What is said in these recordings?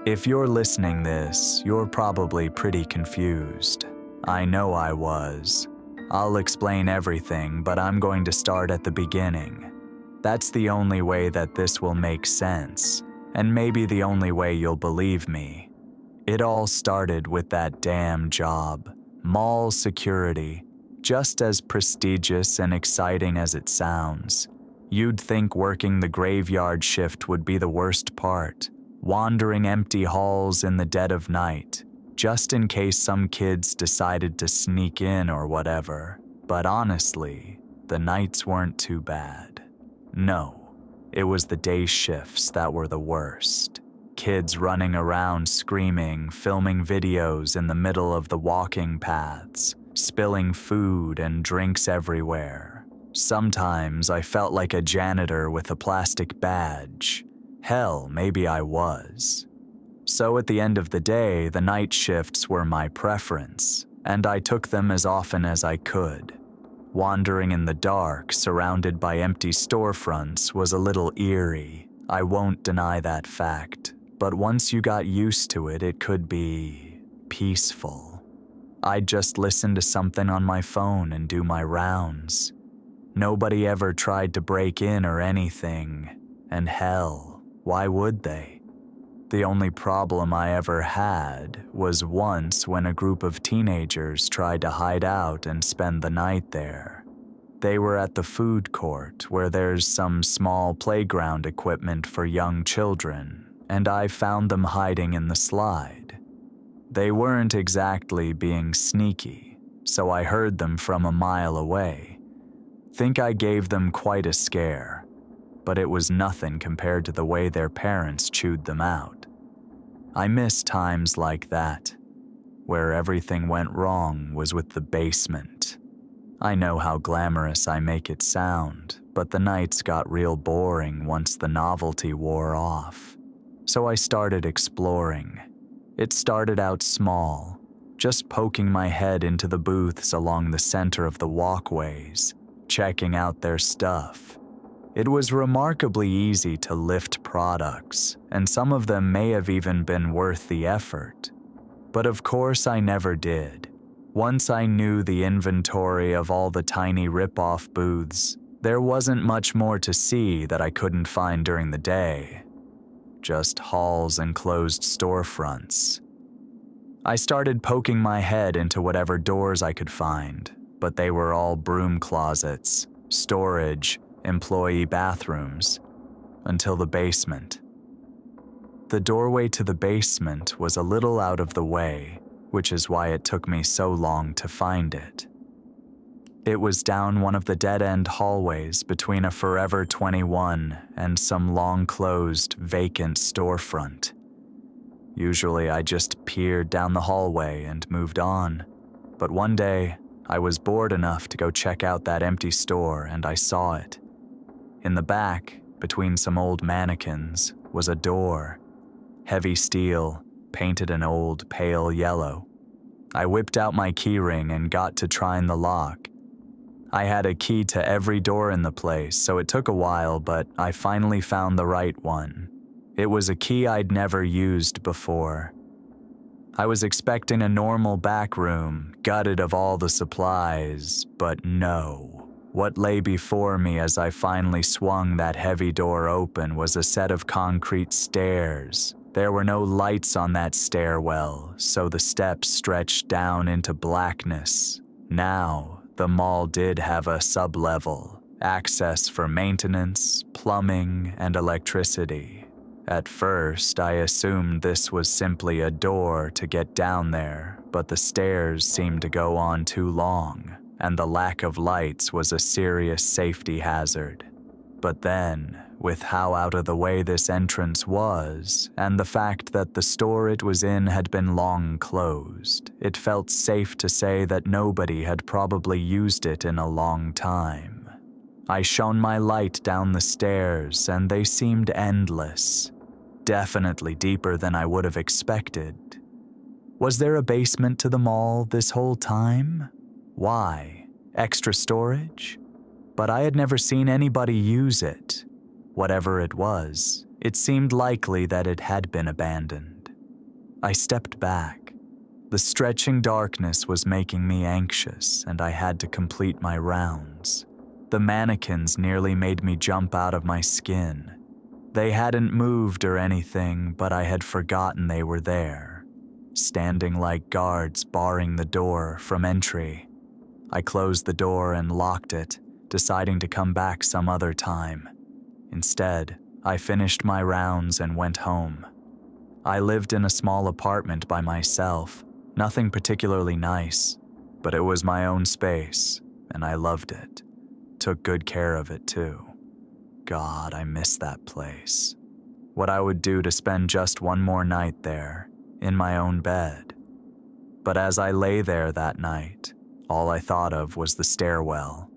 If you're listening this, you're probably pretty confused. I know I was. I'll explain everything, but I'm going to start at the beginning. That's the only way that this will make sense, and maybe the only way you'll believe me. It all started with that damn job, mall security. Just as prestigious and exciting as it sounds. You'd think working the graveyard shift would be the worst part, wandering empty halls in the dead of night, just in case some kids decided to sneak in or whatever. But honestly, the nights weren't too bad. No, it was the day shifts that were the worst. Kids running around screaming, filming videos in the middle of the walking paths, spilling food and drinks everywhere. Sometimes I felt like a janitor with a plastic badge. Hell, maybe I was. So at the end of the day, the night shifts were my preference, and I took them as often as I could. Wandering in the dark, surrounded by empty storefronts, was a little eerie. I won't deny that fact, but once you got used to it, it could be peaceful. I'd just listen to something on my phone and do my rounds. Nobody ever tried to break in or anything, and hell, why would they? The only problem I ever had was once when a group of teenagers tried to hide out and spend the night there. They were at the food court where there's some small playground equipment for young children, and I found them hiding in the slide. They weren't exactly being sneaky, so I heard them from a mile away. Think I gave them quite a scare, but it was nothing compared to the way their parents chewed them out. I miss times like that, where everything went wrong was with the basement. I know how glamorous I make it sound, but the nights got real boring once the novelty wore off. So I started exploring. It started out small, just poking my head into the booths along the center of the walkways, checking out their stuff. It was remarkably easy to lift products, and some of them may have even been worth the effort. But of course I never did. Once I knew the inventory of all the tiny rip-off booths, there wasn't much more to see that I couldn't find during the day. Just halls and closed storefronts. I started poking my head into whatever doors I could find, but they were all broom closets, storage, employee bathrooms, until the basement. The doorway to the basement was a little out of the way, which is why it took me so long to find it. It was down one of the dead-end hallways between a Forever 21 and some long-closed, vacant storefront. Usually I just peered down the hallway and moved on, but one day I was bored enough to go check out that empty store and I saw it. In the back, between some old mannequins, was a door. Heavy steel, painted an old, pale yellow. I whipped out my keyring and got to trying the lock. I had a key to every door in the place, so it took a while, but I finally found the right one. It was a key I'd never used before. I was expecting a normal back room, gutted of all the supplies, but no. What lay before me as I finally swung that heavy door open was a set of concrete stairs. There were no lights on that stairwell, so the steps stretched down into blackness. Now, the mall did have a sublevel, access for maintenance, plumbing, and electricity. At first, I assumed this was simply a door to get down there, but the stairs seemed to go on too long, and the lack of lights was a serious safety hazard. But then, with how out of the way this entrance was, and the fact that the store it was in had been long closed, it felt safe to say that nobody had probably used it in a long time. I shone my light down the stairs, and they seemed endless. Definitely deeper than I would have expected. Was there a basement to the mall this whole time? Why? Extra storage? But I had never seen anybody use it. Whatever it was, it seemed likely that it had been abandoned. I stepped back. The stretching darkness was making me anxious, and I had to complete my rounds. The mannequins nearly made me jump out of my skin. They hadn't moved or anything, but I had forgotten they were there, standing like guards barring the door from entry. I closed the door and locked it, deciding to come back some other time. Instead, I finished my rounds and went home. I lived in a small apartment by myself, nothing particularly nice, but it was my own space, and I loved it. Took good care of it too. God, I miss that place. What I would do to spend just one more night there, in my own bed. But as I lay there that night, all I thought of was the stairwell.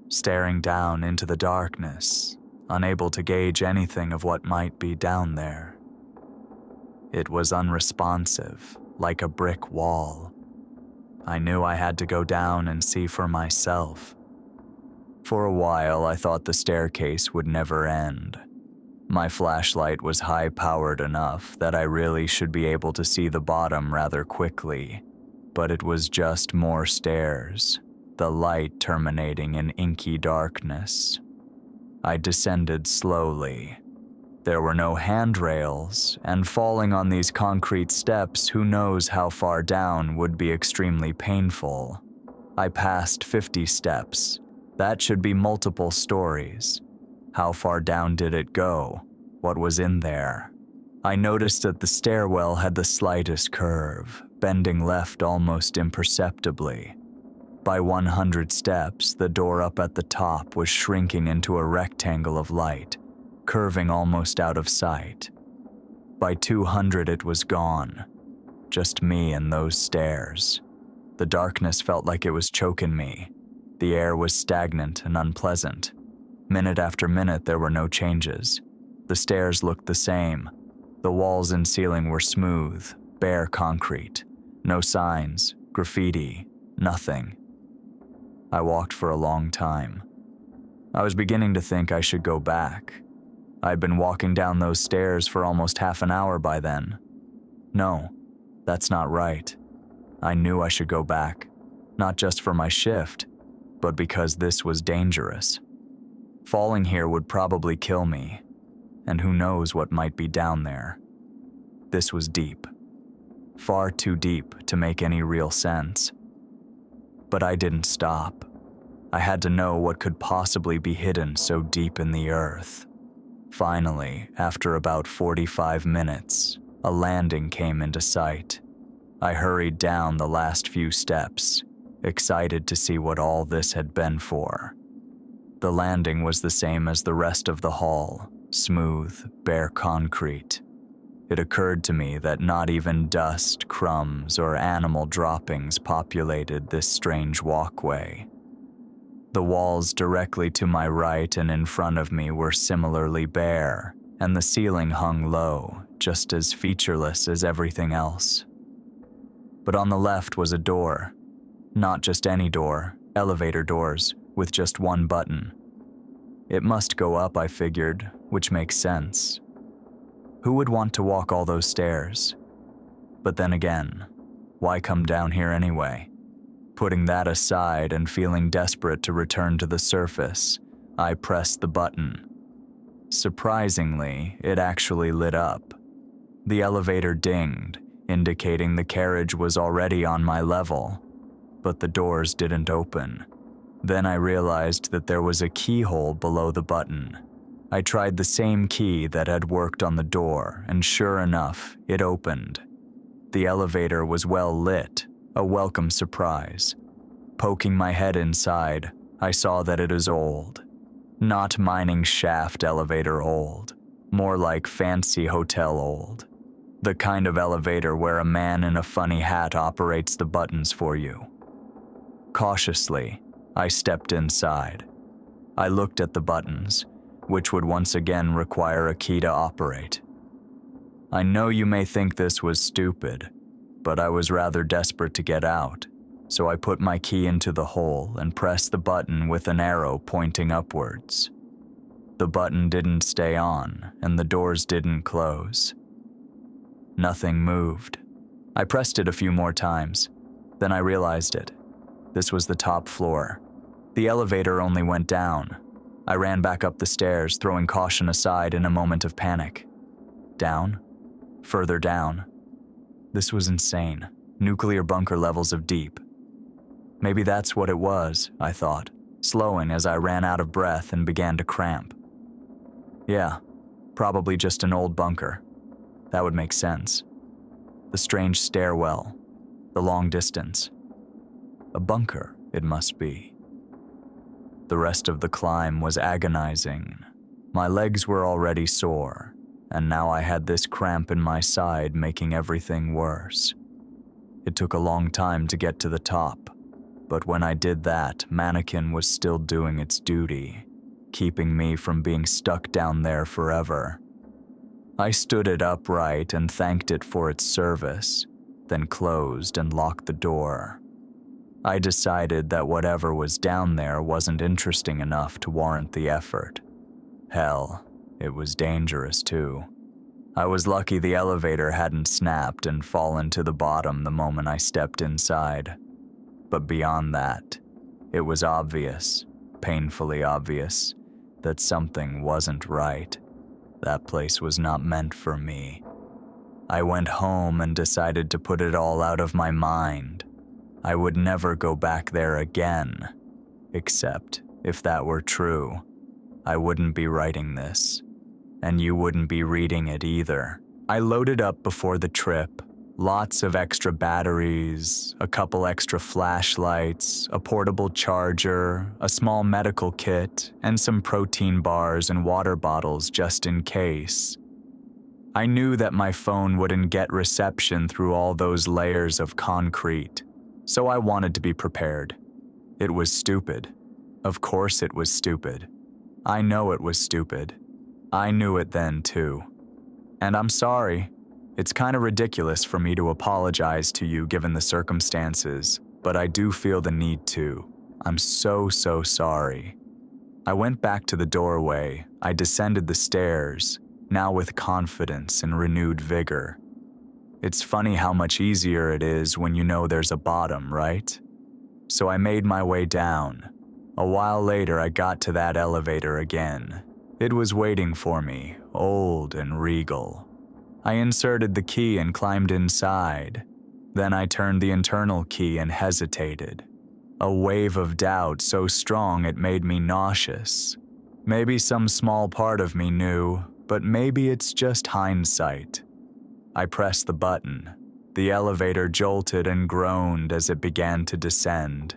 Staring down into the darkness, unable to gauge anything of what might be down there. It was unresponsive, like a brick wall. I knew I had to go down and see for myself. For a while, I thought the staircase would never end. My flashlight was high-powered enough that I really should be able to see the bottom rather quickly, but it was just more stairs, the light terminating in inky darkness. I descended slowly. There were no handrails, and falling on these concrete steps, who knows how far down, would be extremely painful. I passed 50 steps. That should be multiple stories. How far down did it go? What was in there? I noticed that the stairwell had the slightest curve, bending left almost imperceptibly. By 100 steps, the door up at the top was shrinking into a rectangle of light, curving almost out of sight. By 200 it was gone. Just me and those stairs. The darkness felt like it was choking me. The air was stagnant and unpleasant. Minute after minute there were no changes. The stairs looked the same. The walls and ceiling were smooth, bare concrete. No signs, graffiti, nothing. I walked for a long time. I was beginning to think I should go back. I'd been walking down those stairs for almost half an hour by then. No, that's not right. I knew I should go back, not just for my shift, but because this was dangerous. Falling here would probably kill me, and who knows what might be down there. This was deep. Far too deep to make any real sense. But I didn't stop. I had to know what could possibly be hidden so deep in the earth. Finally, after about 45 minutes, a landing came into sight. I hurried down the last few steps, excited to see what all this had been for. The landing was the same as the rest of the hall, smooth, bare concrete. It occurred to me that not even dust, crumbs, or animal droppings populated this strange walkway. The walls directly to my right and in front of me were similarly bare, and the ceiling hung low, just as featureless as everything else. But on the left was a door. Not just any door, elevator doors, with just one button. It must go up, I figured, which makes sense. Who would want to walk all those stairs? But then again, why come down here anyway? Putting that aside and feeling desperate to return to the surface, I pressed the button. Surprisingly, it actually lit up. The elevator dinged, indicating the carriage was already on my level, but the doors didn't open. Then I realized that there was a keyhole below the button. I tried the same key that had worked on the door, and sure enough, it opened. The elevator was well lit, a welcome surprise. Poking my head inside, I saw that it is old. Not mining shaft elevator old, more like fancy hotel old. The kind of elevator where a man in a funny hat operates the buttons for you. Cautiously, I stepped inside. I looked at the buttons, which would once again require a key to operate. I know you may think this was stupid, but I was rather desperate to get out, so I put my key into the hole and pressed the button with an arrow pointing upwards. The button didn't stay on, and the doors didn't close. Nothing moved. I pressed it a few more times. Then I realized it. This was the top floor. The elevator only went down. I ran back up the stairs, throwing caution aside in a moment of panic. Down? Further down. This was insane. Nuclear bunker levels of deep. Maybe that's what it was, I thought, slowing as I ran out of breath and began to cramp. Yeah, probably just an old bunker. That would make sense. The strange stairwell, the long distance. A bunker, it must be. The rest of the climb was agonizing. My legs were already sore, and now I had this cramp in my side making everything worse. It took a long time to get to the top, but when I did that, Mannequin was still doing its duty, keeping me from being stuck down there forever. I stood it upright and thanked it for its service, then closed and locked the door. I decided that whatever was down there wasn't interesting enough to warrant the effort. Hell, it was dangerous too. I was lucky the elevator hadn't snapped and fallen to the bottom the moment I stepped inside. But beyond that, it was obvious, painfully obvious, that something wasn't right. That place was not meant for me. I went home and decided to put it all out of my mind. I would never go back there again. Except, if that were true, I wouldn't be writing this. And you wouldn't be reading it either. I loaded up before the trip. Lots of extra batteries, a couple extra flashlights, a portable charger, a small medical kit, and some protein bars and water bottles just in case. I knew that my phone wouldn't get reception through all those layers of concrete, so I wanted to be prepared. It was stupid. Of course it was stupid. I know it was stupid. I knew it then too. And I'm sorry. It's kind of ridiculous for me to apologize to you given the circumstances, but I do feel the need to. I'm so sorry. I went back to the doorway. I descended the stairs, now with confidence and renewed vigor. It's funny how much easier it is when you know there's a bottom, right? So I made my way down. A while later, I got to that elevator again. It was waiting for me, old and regal. I inserted the key and climbed inside. Then I turned the internal key and hesitated. A wave of doubt so strong it made me nauseous. Maybe some small part of me knew, but maybe it's just hindsight. I pressed the button. The elevator jolted and groaned as it began to descend.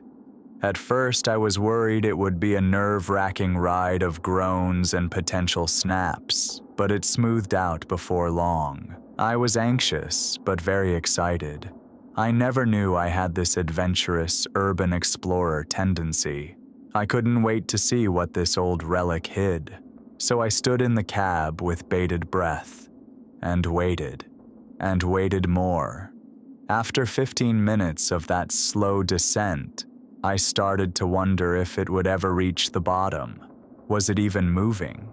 At first, I was worried it would be a nerve-wracking ride of groans and potential snaps, but it smoothed out before long. I was anxious, but very excited. I never knew I had this adventurous, urban explorer tendency. I couldn't wait to see what this old relic hid, so I stood in the cab with bated breath, and waited more. After 15 minutes of that slow descent, I started to wonder if it would ever reach the bottom. Was it even moving?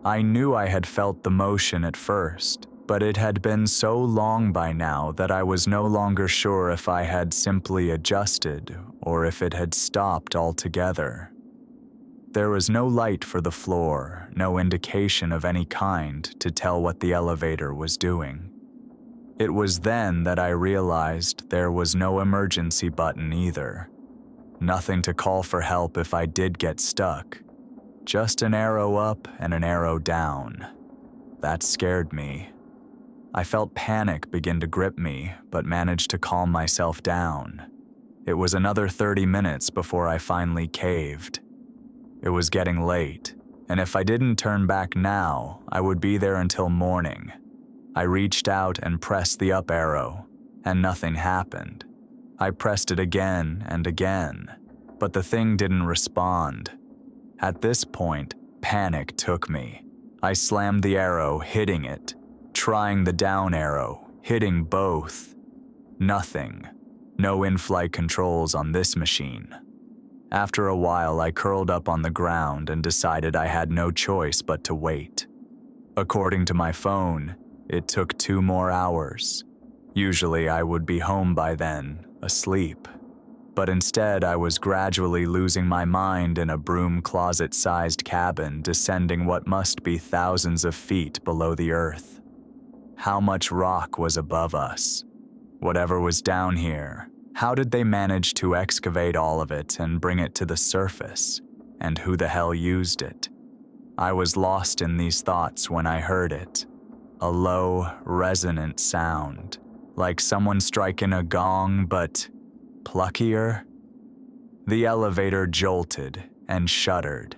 I knew I had felt the motion at first, but it had been so long by now that I was no longer sure if I had simply adjusted or if it had stopped altogether. There was no light for the floor, no indication of any kind to tell what the elevator was doing. It was then that I realized there was no emergency button either. Nothing to call for help if I did get stuck. Just an arrow up and an arrow down. That scared me. I felt panic begin to grip me, but managed to calm myself down. It was another 30 minutes before I finally caved. It was getting late, and if I didn't turn back now, I would be there until morning. I reached out and pressed the up arrow, and nothing happened. I pressed it again and again, but the thing didn't respond. At this point, panic took me. I slammed the arrow, hitting it, trying the down arrow, hitting both. Nothing. No in-flight controls on this machine. After a while, I curled up on the ground and decided I had no choice but to wait. According to my phone, It took 2 more hours. Usually I would be home by then, asleep. But instead I was gradually losing my mind in a broom closet-sized cabin descending what must be thousands of feet below the earth. How much rock was above us? Whatever was down here, how did they manage to excavate all of it and bring it to the surface? And who the hell used it? I was lost in these thoughts when I heard it. A low, resonant sound, like someone striking a gong, but pluckier. The elevator jolted and shuddered.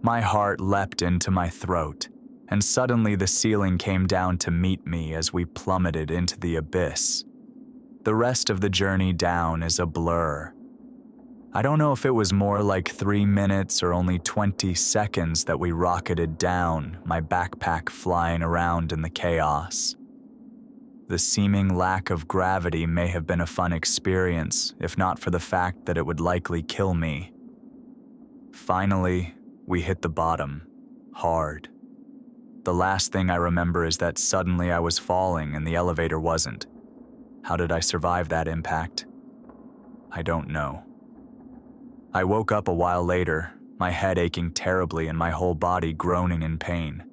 My heart leapt into my throat, and suddenly the ceiling came down to meet me as we plummeted into the abyss. The rest of the journey down is a blur. I don't know if it was more like 3 minutes or only 20 seconds that we rocketed down, my backpack flying around in the chaos. The seeming lack of gravity may have been a fun experience, if not for the fact that it would likely kill me. Finally, we hit the bottom, hard. The last thing I remember is that suddenly I was falling and the elevator wasn't. How did I survive that impact? I don't know. I woke up a while later, my head aching terribly and my whole body groaning in pain.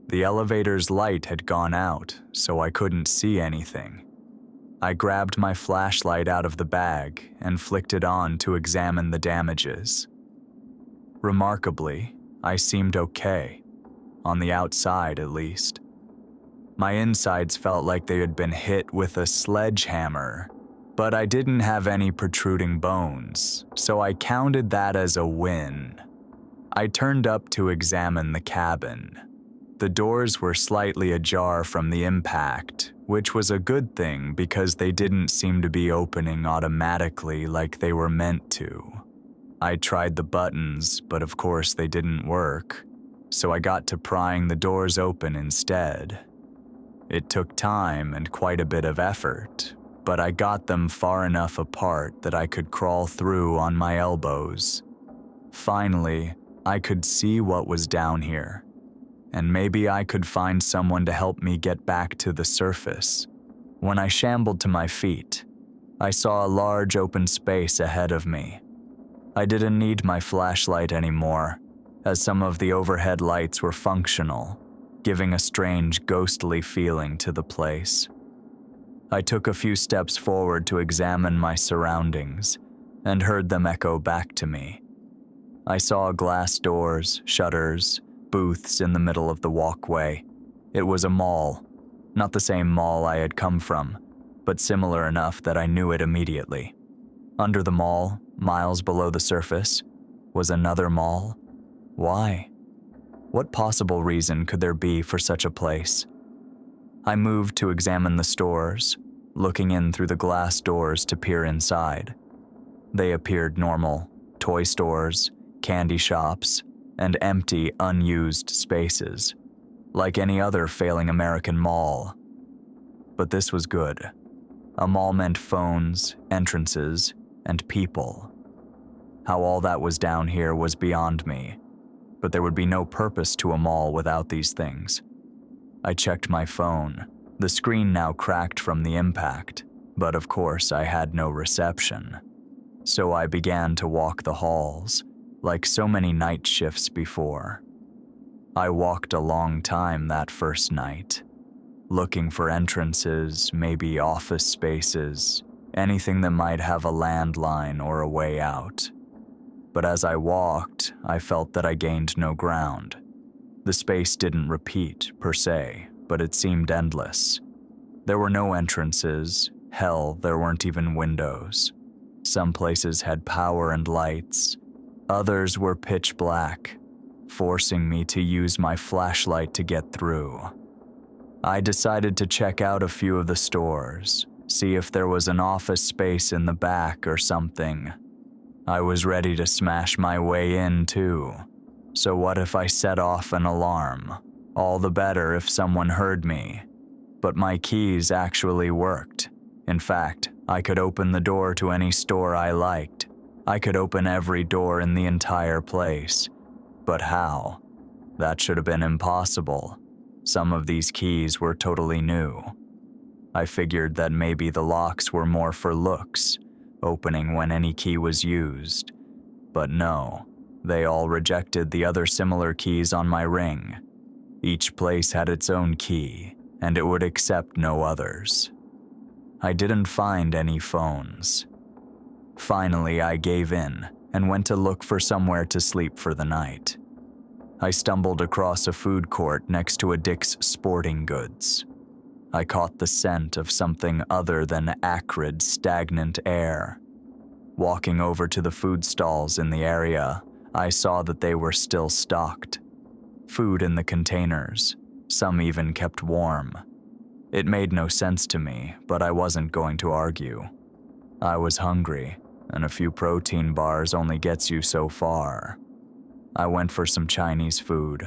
The elevator's light had gone out, so I couldn't see anything. I grabbed my flashlight out of the bag and flicked it on to examine the damages. Remarkably, I seemed okay, on the outside at least. My insides felt like they had been hit with a sledgehammer, but I didn't have any protruding bones, so I counted that as a win. I turned up to examine the cabin. The doors were slightly ajar from the impact, which was a good thing because they didn't seem to be opening automatically like they were meant to. I tried the buttons, but of course they didn't work, so I got to prying the doors open instead. It took time and quite a bit of effort, but I got them far enough apart that I could crawl through on my elbows. Finally, I could see what was down here, and maybe I could find someone to help me get back to the surface. When I shambled to my feet, I saw a large open space ahead of me. I didn't need my flashlight anymore, as some of the overhead lights were functional, giving a strange ghostly feeling to the place. I took a few steps forward to examine my surroundings and heard them echo back to me. I saw glass doors, shutters, booths in the middle of the walkway. It was a mall, not the same mall I had come from, but similar enough that I knew it immediately. Under the mall, miles below the surface, was another mall. Why? What possible reason could there be for such a place? I moved to examine the stores, looking in through the glass doors to peer inside. They appeared normal: toy stores, candy shops, and empty, unused spaces, like any other failing American mall. But this was good. A mall meant phones, entrances, and people. How all that was down here was beyond me, but there would be no purpose to a mall without these things. I checked my phone, the screen now cracked from the impact, but of course I had no reception. So I began to walk the halls, like so many night shifts before. I walked a long time that first night, looking for entrances, maybe office spaces, anything that might have a landline or a way out. But as I walked, I felt that I gained no ground. The space didn't repeat, per se, but it seemed endless. There were no entrances. Hell, there weren't even windows. Some places had power and lights. Others were pitch black, forcing me to use my flashlight to get through. I decided to check out a few of the stores, see if there was an office space in the back or something. I was ready to smash my way in too. So what if I set off an alarm? All the better if someone heard me. But my keys actually worked. In fact, I could open the door to any store I liked. I could open every door in the entire place. But how? That should have been impossible. Some of these keys were totally new. I figured that maybe the locks were more for looks, opening when any key was used. But no, they all rejected the other similar keys on my ring. Each place had its own key, and it would accept no others. I didn't find any phones. Finally, I gave in and went to look for somewhere to sleep for the night. I stumbled across a food court next to a Dick's Sporting Goods. I caught the scent of something other than acrid, stagnant air. Walking over to the food stalls in the area, I saw that they were still stocked. Food in the containers, some even kept warm. It made no sense to me, but I wasn't going to argue. I was hungry, and a few protein bars only gets you so far. I went for some Chinese food.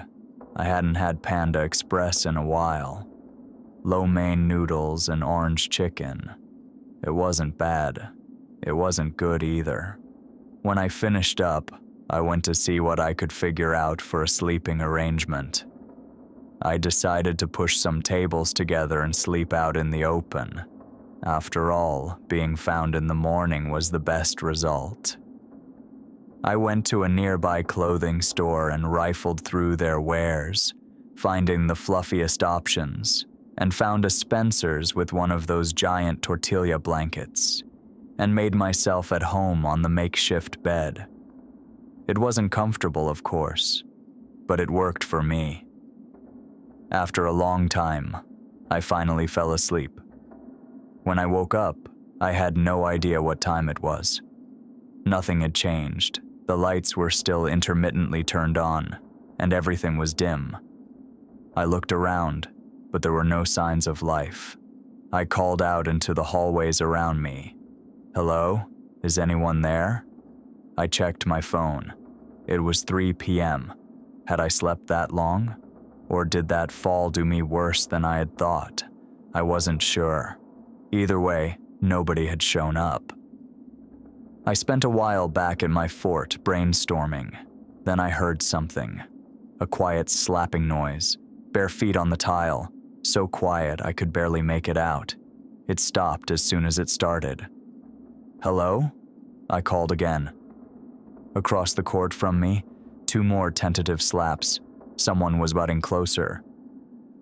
I hadn't had Panda Express in a while. Lo mein noodles and orange chicken. It wasn't bad. It wasn't good either. When I finished up, I went to see what I could figure out for a sleeping arrangement. I decided to push some tables together and sleep out in the open. After all, being found in the morning was the best result. I went to a nearby clothing store and rifled through their wares, finding the fluffiest options, and found a Spencer's with one of those giant tortilla blankets, and made myself at home on the makeshift bed. It wasn't comfortable, of course, but it worked for me. After a long time, I finally fell asleep. When I woke up, I had no idea what time it was. Nothing had changed. The lights were still intermittently turned on, and everything was dim. I looked around, but there were no signs of life. I called out into the hallways around me. "Hello? Is anyone there?" I checked my phone. It was 3 p.m. Had I slept that long? Or did that fall do me worse than I had thought? I wasn't sure. Either way, nobody had shown up. I spent a while back at my fort brainstorming. Then I heard something. A quiet slapping noise, bare feet on the tile, so quiet I could barely make it out. It stopped as soon as it started. "Hello?" I called again. Across the court from me, 2 more tentative slaps. Someone was butting closer.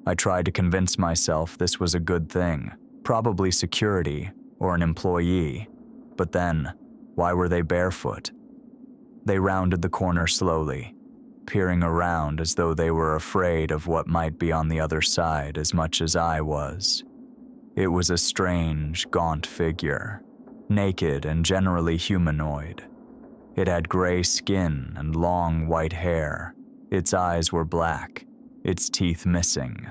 I tried to convince myself this was a good thing, probably security or an employee. But then, why were they barefoot? They rounded the corner slowly, peering around as though they were afraid of what might be on the other side as much as I was. It was a strange, gaunt figure, naked and generally humanoid. It had gray skin and long white hair. Its eyes were black, its teeth missing.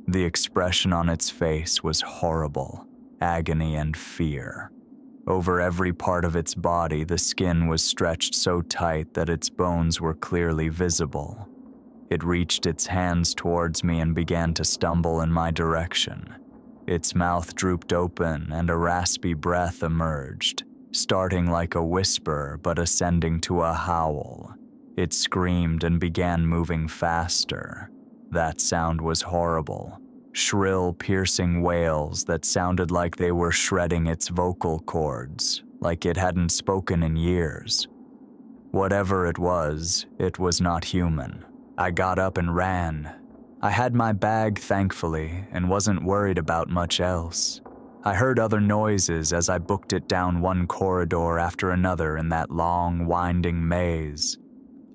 The expression on its face was horrible, agony and fear. Over every part of its body, the skin was stretched so tight that its bones were clearly visible. It reached its hands towards me and began to stumble in my direction. Its mouth drooped open and a raspy breath emerged, starting like a whisper but ascending to a howl. It screamed and began moving faster. That sound was horrible. Shrill, piercing wails that sounded like they were shredding its vocal cords, like it hadn't spoken in years. Whatever it was not human. I got up and ran. I had my bag, thankfully, and wasn't worried about much else. I heard other noises as I booked it down one corridor after another in that long, winding maze.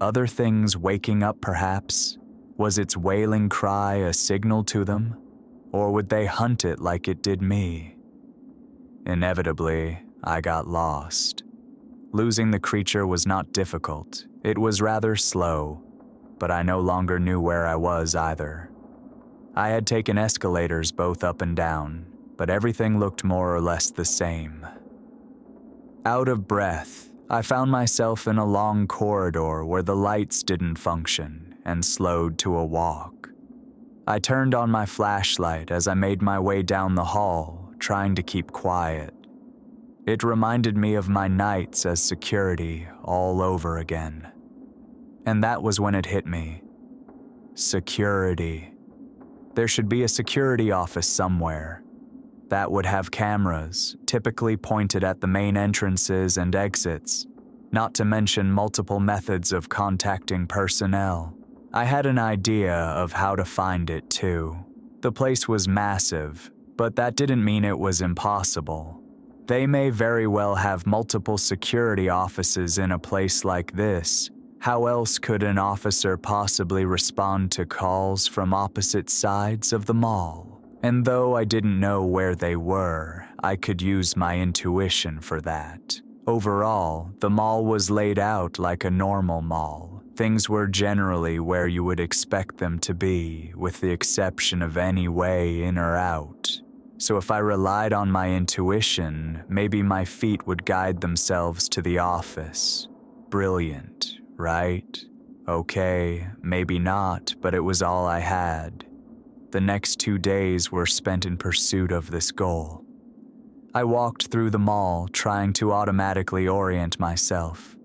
Other things waking up, perhaps? Was its wailing cry a signal to them? Or would they hunt it like it did me? Inevitably, I got lost. Losing the creature was not difficult. It was rather slow, but I no longer knew where I was either. I had taken escalators both up and down, but everything looked more or less the same. Out of breath, I found myself in a long corridor where the lights didn't function and slowed to a walk. I turned on my flashlight as I made my way down the hall, trying to keep quiet. It reminded me of my nights as security all over again. And that was when it hit me. Security. There should be a security office somewhere that would have cameras, typically pointed at the main entrances and exits, not to mention multiple methods of contacting personnel. I had an idea of how to find it too. The place was massive, but that didn't mean it was impossible. They may very well have multiple security offices in a place like this. How else could an officer possibly respond to calls from opposite sides of the mall? And though I didn't know where they were, I could use my intuition for that. Overall, the mall was laid out like a normal mall. Things were generally where you would expect them to be, with the exception of any way in or out. So if I relied on my intuition, maybe my feet would guide themselves to the office. Brilliant, right? Okay, maybe not, but it was all I had. The next 2 days were spent in pursuit of this goal. I walked through the mall, trying to automatically orient myself.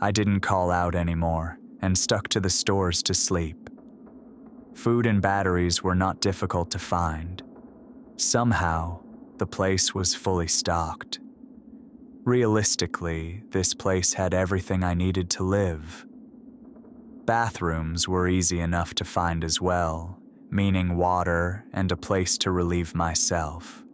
I didn't call out anymore, and stuck to the stores to sleep. Food and batteries were not difficult to find. Somehow, the place was fully stocked. Realistically, this place had everything I needed to live. Bathrooms were easy enough to find as well, meaning water and a place to relieve myself.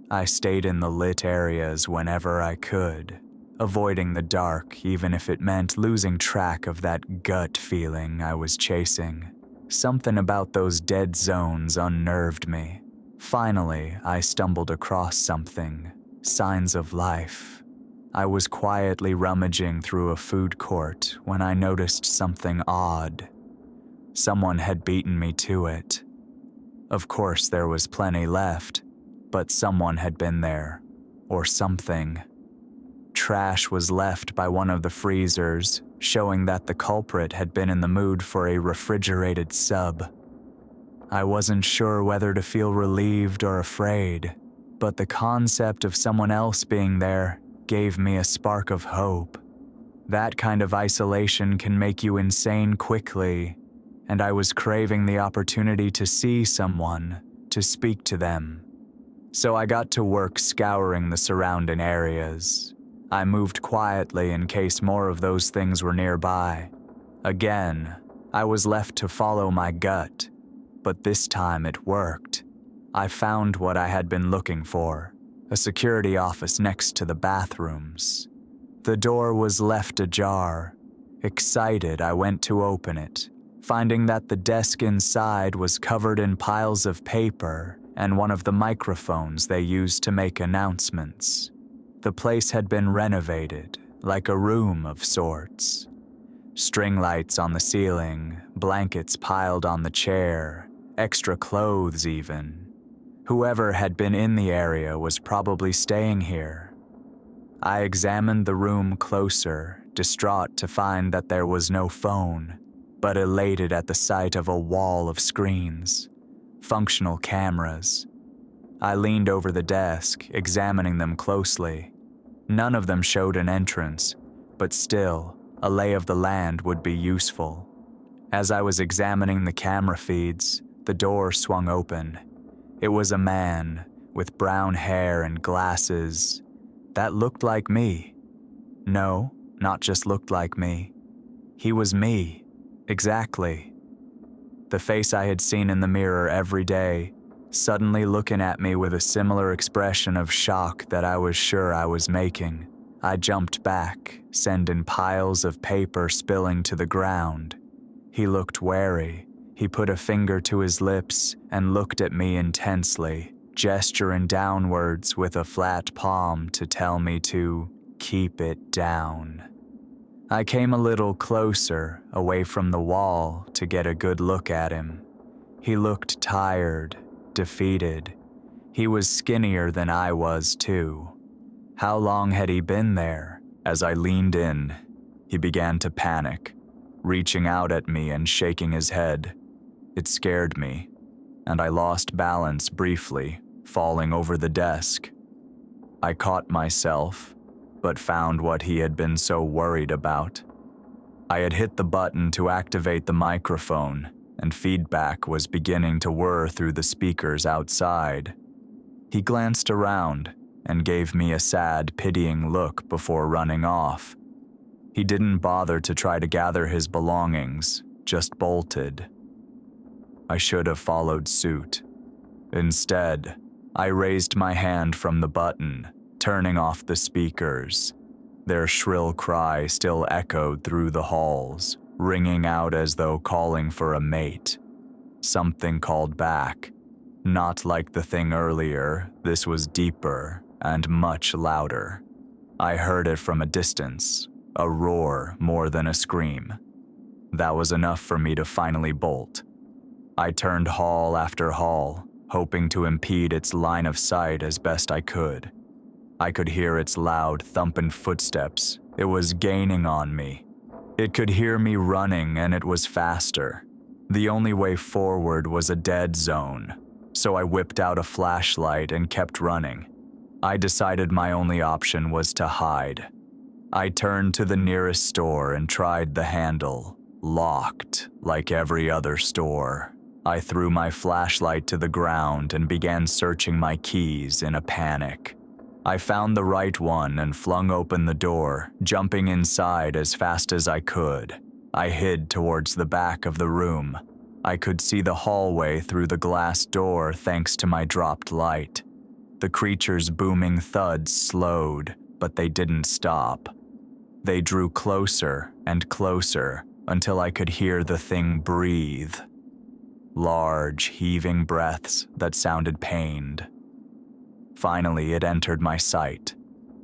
I stayed in the lit areas whenever I could, avoiding the dark even if it meant losing track of that gut feeling I was chasing. Something about those dead zones unnerved me. Finally, I stumbled across something, signs of life. I was quietly rummaging through a food court when I noticed something odd. Someone had beaten me to it. Of course, there was plenty left, but someone had been there, or something. Trash was left by one of the freezers, showing that the culprit had been in the mood for a refrigerated sub. I wasn't sure whether to feel relieved or afraid, but the concept of someone else being there gave me a spark of hope. That kind of isolation can make you insane quickly, and I was craving the opportunity to see someone, to speak to them. So I got to work scouring the surrounding areas. I moved quietly in case more of those things were nearby. Again, I was left to follow my gut, but this time it worked. I found what I had been looking for, a security office next to the bathrooms. The door was left ajar. Excited, I went to open it, finding that the desk inside was covered in piles of paper and one of the microphones they used to make announcements. The place had been renovated, like a room of sorts. String lights on the ceiling, blankets piled on the chair, extra clothes even. Whoever had been in the area was probably staying here. I examined the room closer, distraught to find that there was no phone, but elated at the sight of a wall of screens, functional cameras. I leaned over the desk, examining them closely. None of them showed an entrance, but still, a lay of the land would be useful. As I was examining the camera feeds, the door swung open. It was a man, with brown hair and glasses, that looked like me. No, not just looked like me. He was me, exactly. The face I had seen in the mirror every day, suddenly looking at me with a similar expression of shock that I was sure I was making. I jumped back, sending piles of paper spilling to the ground. He looked wary. He put a finger to his lips and looked at me intensely, gesturing downwards with a flat palm to tell me to keep it down. I came a little closer, away from the wall, to get a good look at him. He looked tired, defeated. He was skinnier than I was, too. How long had he been there? As I leaned in, he began to panic, reaching out at me and shaking his head. It scared me, and I lost balance briefly, falling over the desk. I caught myself, but found what he had been so worried about. I had hit the button to activate the microphone, and feedback was beginning to whir through the speakers outside. He glanced around and gave me a sad, pitying look before running off. He didn't bother to try to gather his belongings, just bolted. I should have followed suit. Instead, I raised my hand from the button, turning off the speakers. Their shrill cry still echoed through the halls, ringing out as though calling for a mate. Something called back. Not like the thing earlier, this was deeper and much louder. I heard it from a distance, a roar more than a scream. That was enough for me to finally bolt. I turned hall after hall, hoping to impede its line of sight as best I could. I could hear its loud, thumping footsteps. It was gaining on me. It could hear me running, and it was faster. The only way forward was a dead zone, so I whipped out a flashlight and kept running. I decided my only option was to hide. I turned to the nearest store and tried the handle. Locked, like every other store. I threw my flashlight to the ground and began searching my keys in a panic. I found the right one and flung open the door, jumping inside as fast as I could. I hid towards the back of the room. I could see the hallway through the glass door thanks to my dropped light. The creature's booming thuds slowed, but they didn't stop. They drew closer and closer until I could hear the thing breathe. Large, heaving breaths that sounded pained. Finally, it entered my sight.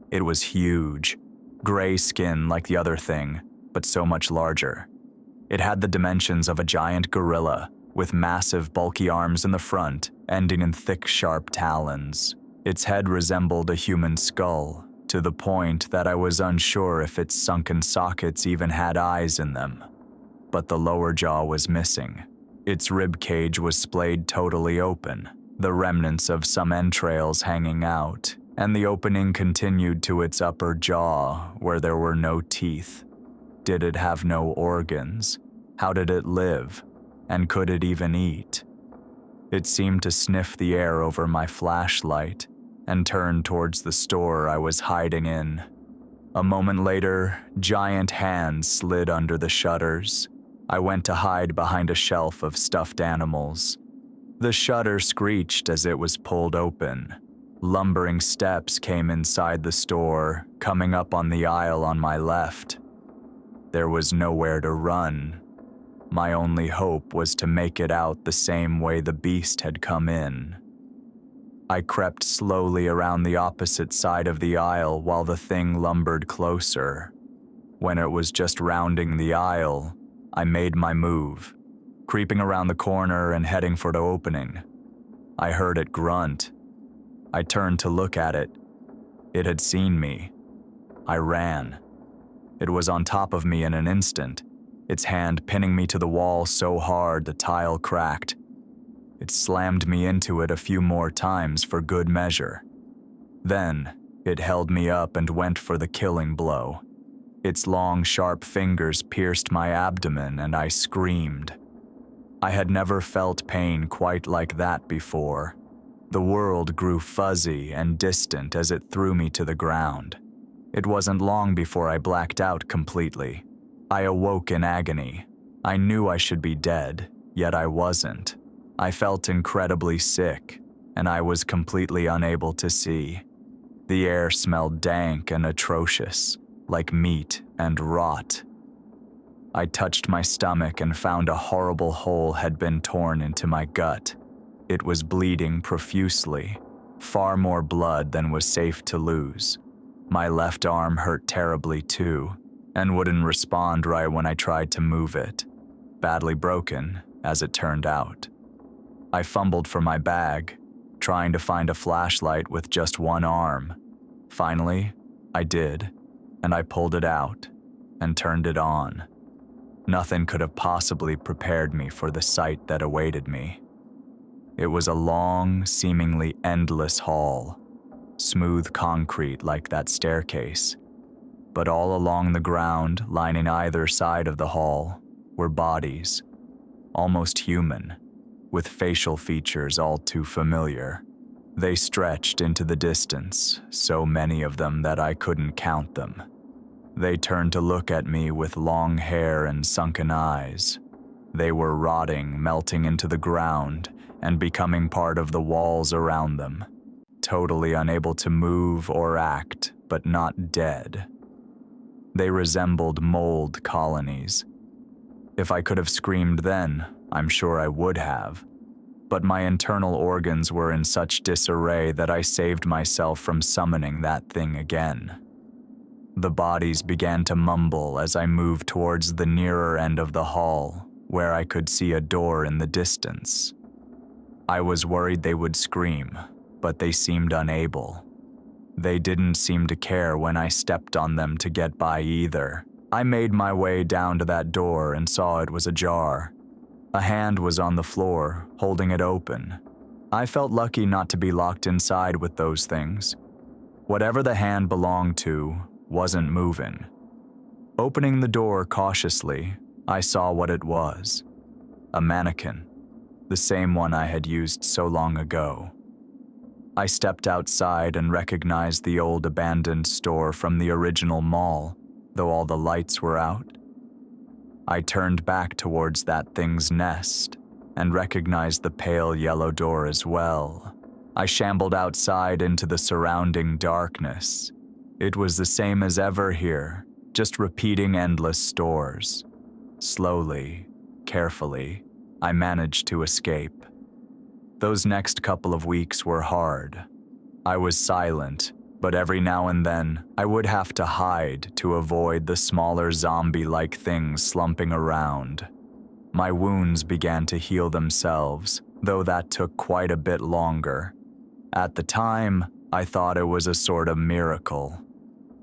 It was huge, gray skin like the other thing, but so much larger. It had the dimensions of a giant gorilla, with massive, bulky arms in the front, ending in thick, sharp talons. Its head resembled a human skull, to the point that I was unsure if its sunken sockets even had eyes in them. But the lower jaw was missing. Its rib cage was splayed totally open, the remnants of some entrails hanging out, and the opening continued to its upper jaw, where there were no teeth. Did it have no organs? How did it live? And could it even eat? It seemed to sniff the air over my flashlight and turn towards the store I was hiding in. A moment later, giant hands slid under the shutters. I went to hide behind a shelf of stuffed animals. The shutter screeched as it was pulled open. Lumbering steps came inside the store, coming up on the aisle on my left. There was nowhere to run. My only hope was to make it out the same way the beast had come in. I crept slowly around the opposite side of the aisle while the thing lumbered closer. When it was just rounding the aisle, I made my move, creeping around the corner and heading for the opening. I heard it grunt. I turned to look at it. It had seen me. I ran. It was on top of me in an instant, its hand pinning me to the wall so hard the tile cracked. It slammed me into it a few more times for good measure. Then, it held me up and went for the killing blow. Its long, sharp fingers pierced my abdomen and I screamed. I had never felt pain quite like that before. The world grew fuzzy and distant as it threw me to the ground. It wasn't long before I blacked out completely. I awoke in agony. I knew I should be dead, yet I wasn't. I felt incredibly sick, and I was completely unable to see. The air smelled dank and atrocious, like meat and rot. I touched my stomach and found a horrible hole had been torn into my gut. It was bleeding profusely, far more blood than was safe to lose. My left arm hurt terribly too, and wouldn't respond right when I tried to move it. Badly broken, as it turned out. I fumbled for my bag, trying to find a flashlight with just one arm. Finally, I did, and I pulled it out and turned it on. Nothing could have possibly prepared me for the sight that awaited me. It was a long, seemingly endless hall, smooth concrete like that staircase. But all along the ground, lining either side of the hall, were bodies. almost human, with facial features all too familiar. They stretched into the distance, so many of them that I couldn't count them. They turned to look at me with long hair and sunken eyes. They were rotting, melting into the ground, and becoming part of the walls around them, totally unable to move or act, but not dead. They resembled mold colonies. If I could have screamed then, I'm sure I would have. But my internal organs were in such disarray that I saved myself from summoning that thing again. The bodies began to mumble as I moved towards the nearer end of the hall, where I could see a door in the distance. I was worried they would scream, but they seemed unable. They didn't seem to care when I stepped on them to get by either. I made my way down to that door and saw it was ajar. A hand was on the floor, holding it open. I felt lucky not to be locked inside with those things. Whatever the hand belonged to wasn't moving. Opening the door cautiously, I saw what it was. A mannequin, the same one I had used so long ago. I stepped outside and recognized the old abandoned store from the original mall, though all the lights were out. I turned back towards that thing's nest and recognized the pale yellow door as well. I shambled outside into the surrounding darkness. It was the same as ever here, just repeating endless stores. Slowly, carefully, I managed to escape. Those next couple of weeks were hard. I was silent, but every now and then I would have to hide to avoid the smaller zombie-like things slumping around. My wounds began to heal themselves, though that took quite a bit longer. At the time, I thought it was a sort of miracle.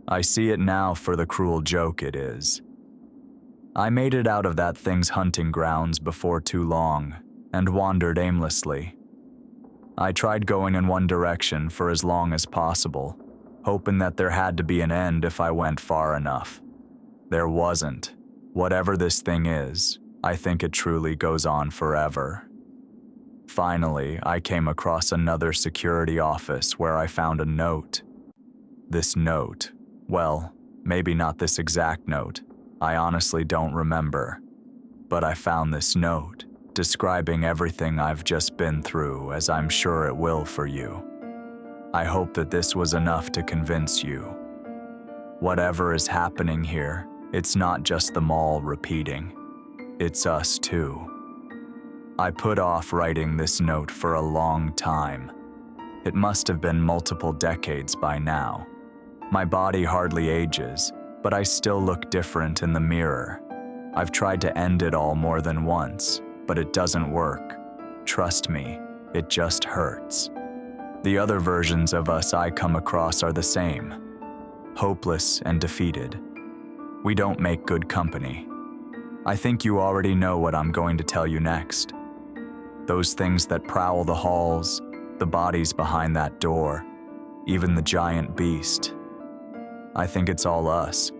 I see it now for the cruel joke it is. I made it out of that thing's hunting grounds before too long, and wandered aimlessly. I tried going in one direction for as long as possible, hoping that there had to be an end if I went far enough. There wasn't. Whatever this thing is, I think it truly goes on forever. Finally, I came across another security office where I found a note. This note, well, maybe not this exact note. I honestly don't remember. But I found this note, describing everything I've just been through, as I'm sure it will for you. I hope that this was enough to convince you. Whatever is happening here, it's not just the mall repeating. It's us too. I put off writing this note for a long time. It must have been multiple decades by now. My body hardly ages, but I still look different in the mirror. I've tried to end it all more than once, but it doesn't work. Trust me, it just hurts. The other versions of us I come across are the same. Hopeless and defeated. We don't make good company. I think you already know what I'm going to tell you next. Those things that prowl the halls, the bodies behind that door, even the giant beast. I think it's all us.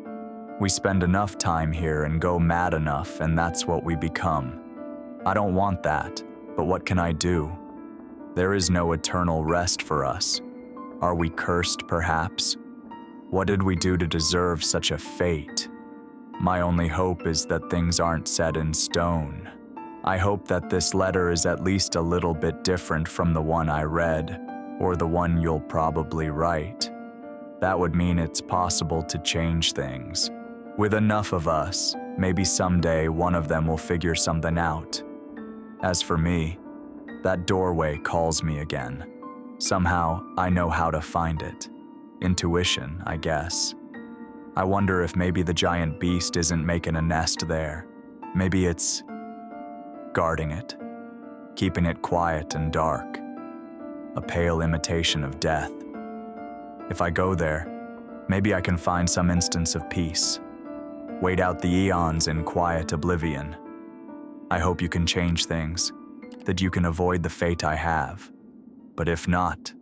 We spend enough time here and go mad enough, and that's what we become. I don't want that, but what can I do? There is no eternal rest for us. Are we cursed, perhaps? What did we do to deserve such a fate? My only hope is that things aren't set in stone. I hope that this letter is at least a little bit different from the one I read, or the one you'll probably write. That would mean it's possible to change things. With enough of us, maybe someday one of them will figure something out. As for me, that doorway calls me again. Somehow, I know how to find it. Intuition, I guess. I wonder if maybe the giant beast isn't making a nest there. Maybe it's guarding it, keeping it quiet and dark. A pale imitation of death. If I go there, maybe I can find some instance of peace. Wait out the eons in quiet oblivion. I hope you can change things, that you can avoid the fate I have. But if not,